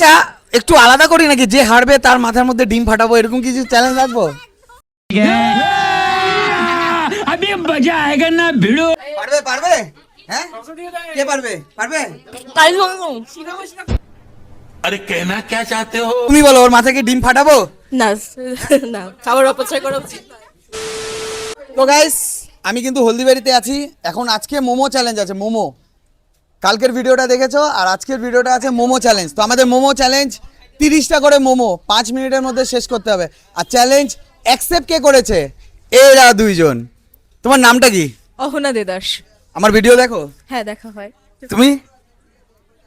আচ্ছা একটু আলাদা করি নাকি, যে হারবে তার মাথার মধ্যে ডিম ফাটাবো, এরকম কিছু চ্যালেঞ্জ রাখবো? अभी मजा आएगा ना भिड़ो। পারবে পারবে? হ্যাঁ কে পারবে? পারবে? अरे कहना क्या चाहते हो? তুমি বলো, ওর মাথায় কি ডিম ফাটাবো? না না, খাবার অপচয় করা উচিত নয়। তো গাইস আমি কিন্তু হলদিবাড়িতে আছি এখন। আজকে মোমো চ্যালেঞ্জ আছে, মোমো। কালকের ভিডিওটা দেখেছো আর আজকের ভিডিওটা আছে মোমো চ্যালেঞ্জ। তো আমাদের মোমো চ্যালেঞ্জ 30টা করে মোমো 5 মিনিটের মধ্যে শেষ করতে হবে। আর চ্যালেঞ্জ অ্যাকসেপ্ট কে করেছে? এরা দুইজন। তোমার নামটা কি? অহনা দেদাস। আমার ভিডিও দেখো? হ্যাঁ দেখা হয়। তুমি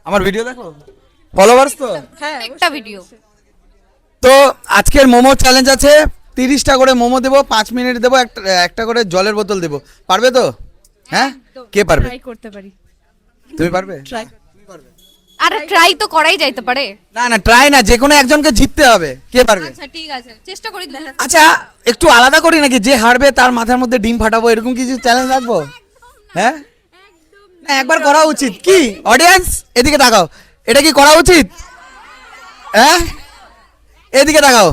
আমার ভিডিও দেখো? ফলোয়ার্স তো? হ্যাঁ একটা ভিডিও। তো আজকের মোমো চ্যালেঞ্জ আছে, 30টা করে মোমো দেবো, 5 মিনিট দেবো, একটা করে জলের বোতল দেবো। পারবে তো? হ্যাঁ কে পারবে? ট্রাই করতে পারি। তুমি পারবে? ট্রাই। আর ট্রাই তো করাই যাইতে পারে। না না ট্রাই না, যে কোনো একজনকে জিততে হবে। কে পারবে? আচ্ছা ঠিক আছে, চেষ্টা করি দেখা। আচ্ছা একটু আলাদা করি নাকি, যে হারবে তার মাথার মধ্যে ডিম ফাটাবো, এরকম কিছু চ্যালেঞ্জ রাখবো? হ্যাঁ না একবার করা উচিত কি? অডিয়েন্স এদিকে তাকাও, এটা কি করা উচিত? হ্যাঁ এদিকে তাকাও,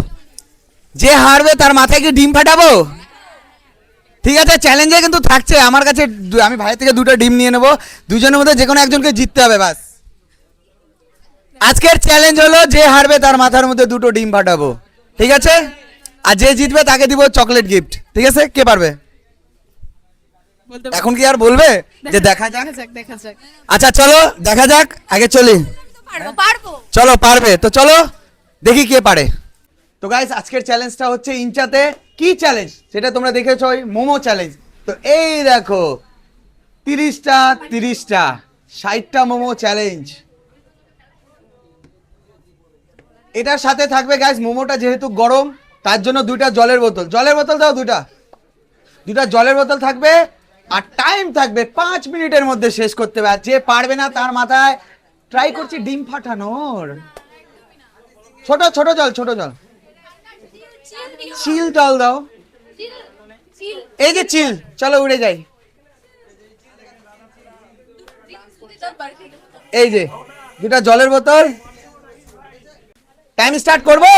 যে হারবে তার মাথায় কি ডিম ফাটাবো? ঠিক আছে, চ্যালেঞ্জে কিন্তু থাকছে আমার কাছে, আমি ভাই থেকে 2টা ডিম নিয়ে নেবো, দুজনের মধ্যে যে কোনো একজনকে জিততে হবে বাস। আজকের চ্যালেঞ্জ হলো যে হারবে তার মাথার মধ্যে 2টো ডিম ফাটাবো, ঠিক আছে? আর যে জিতবে তাকে দিব চকলেট গিফট, ঠিক আছে? কে পারবে? এখন কি আর বলবে যে দেখা যাক? দেখা যাক। আচ্ছা চলো দেখা যাক, আগে চলি। পারবো পারবো। চলো পারবে তো, চলো দেখি কে পারে। তো গাইস আজকের চ্যালেঞ্জটা হচ্ছে ইনচাতে কি চ্যালেঞ্জ সেটা তোমরা দেখেছো, ওই মোমো চ্যালেঞ্জ। তো এই দেখো 30টা 60টা মোমো চ্যালেঞ্জ। এটার সাথে থাকবে গাইস, মোমোটা যেহেতু গরম তার জন্য 2টা জলের বোতল দাও, 2টা জলের বোতল থাকবে। আর টাইম থাকবে 5 মিনিটের মধ্যে শেষ করতে হবে। আর যে পারবে না তার মাথায় ট্রাই করছি ডিম ফাটানোর। ছোট জল চিল জল দাও, এই যে চিল। চলো উড়ে যাই, এই যে 2টা জলের বোতল। টাইম স্টার্ট করবো?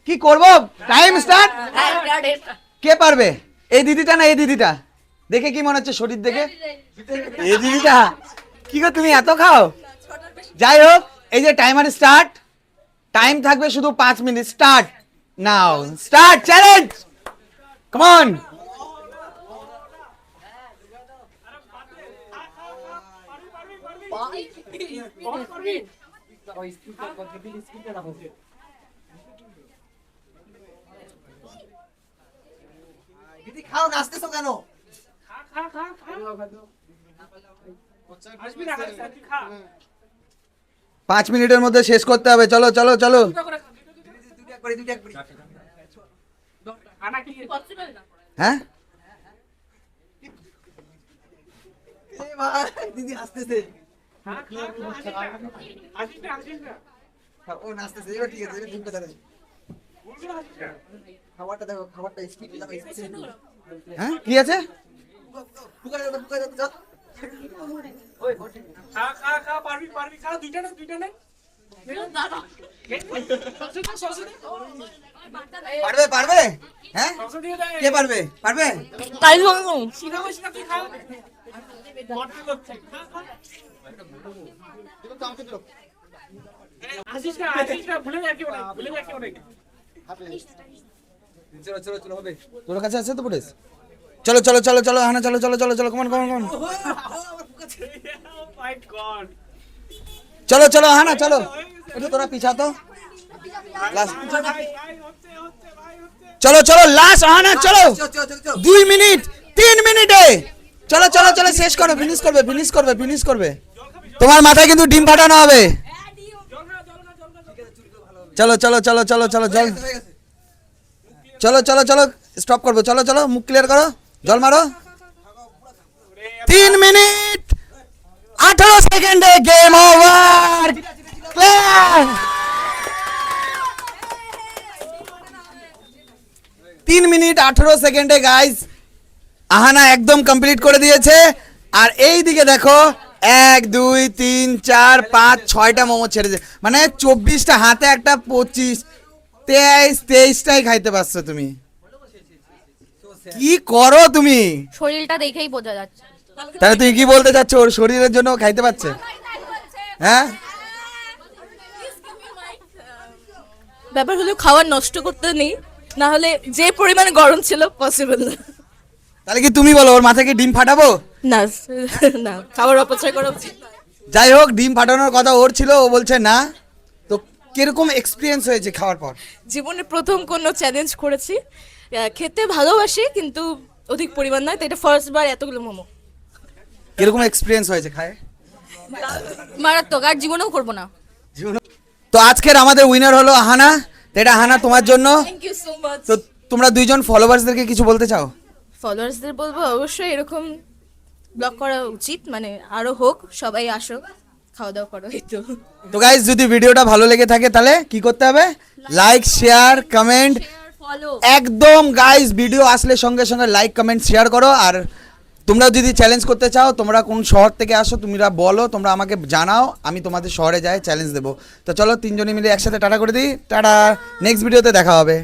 কি করবো? Time start. কে পারবে? এই দিদিটা না এই দিদিটা? দেখে কি মনে হচ্ছে শরীর দেখে? এই দিদিটা। কি গো তুমি এত খাও? যাই হোক, এই যে টাইমার স্টার্ট, টাইম থাকবে শুধু 5 minute. Start now, start challenge, come on. দিদি খাও, নাচতেছো কেন? 5 মিনিটের মধ্যে শেষ করতে হবে। চলো চলো চলো। হ্যাঁ দিদি হাসতেছে, ও নাচতেছে। এবার ঠিক আছে, খাবারটা দেখো, খাবারটা স্পিড। হ্যাঁ কি আছে? পারবে? হ্যাঁ কে পারবে? পারবে? তোর কাছে আছে তো পুলিশ? চলো চলো চলো চলো হানা, চলো চলো চলো চলো, কমান কমান কমান, চলো চলো হানা চলো। একটু তোরা পিছা তো, চলো চলো লাস্ট হানা, চলো 2 মিনিট 3 মিনিটে চলো চলো চলো শেষ করো, ফিনিশ করবে। তোমার মাথায় কিন্তু ডিম ফাটানো হবে। চলো চলো চলো চলো চলো জল, চলো চলো চলো স্টপ করবো। চলো চলো মুখ ক্লিয়ার করো, জল মারো। 3 মিনিট 18 সেকেন্ডে গেম ওভার। 3 মিনিট 18 সেকেন্ডে গাইস আহানা একদম কমপ্লিট করে দিয়েছে। আর এই দিকে দেখো 1 2 3 4 5 6টা মোমো ছেড়েছে, মানে 24টা হাতে একটা 25 23টাই খাইতে পারছো তুমি। কি করো তুমি? শরীরটা দেখেই বোঝা যাচ্ছে। তাহলে তুই কি বলতে চাচ্ছ, ওর শরীরের জন্য ও খাইতে পারছে? হ্যাঁ, ব্যাপার হলো খাবার নষ্ট করতে নেই, না হলে যে পরিমাণে গরম ছিল পসিবল না। তাহলে কি তুমি বলো ওর মাথায় কি ডিম ফাটাবো? না না, খাবার অপচয় করা উচিত নয়। যাই হোক, ডিম ফাটানোর কথা ওর ছিল, ও বলছে না। তো কিরকম এক্সপিরিয়েন্স হয়েছে খাওয়ার পর? জীবনে প্রথম কোনো চ্যালেঞ্জ করেছি, খেতে ভালোবাসি কিন্তু অধিক পরিমাণ নয়, তো এটা ফার্স্ট বার এতগুলো মোমো। কিরকম এক্সপিরিয়েন্স হয়েছে খায়? মারাত্মক, আর জীবনেও করবো না। তো আজকের আমাদের উইনার হলো আহানা। তো এটা আহানা তোমার জন্য। Thank you so much. তো তোমরা দুইজন ফলোয়ার্সদেরকে কিছু বলতে চাও? ফলোয়ার্সদের বলবো অবশ্যই এরকম ব্লগ করা উচিত, মানে আরো হোক, সবাই আসো, খাওয়া দাওয়া করো, এই তো। তো গাইস, যদি ভিডিওটা ভালো লেগে থাকে তাহলে কি করতে হবে? Like, share, comment. ফলো। একদম গাইস, ভিডিও আসলে সঙ্গে সঙ্গে লাইক, কমেন্ট, শেয়ার করো। আর তোমরা যদি চ্যালেঞ্জ করতে চাও, তোমরা কোন শহর থেকে আসো তোমরা বলো, তোমরা আমাকে জানাও, আমি তোমাদের শহরে যাই চ্যালেঞ্জ দেবো। তো চলো তিনজনে মিলে একসাথে টাটা করে দিই। টাটা, নেক্সট ভিডিওতে দেখা হবে।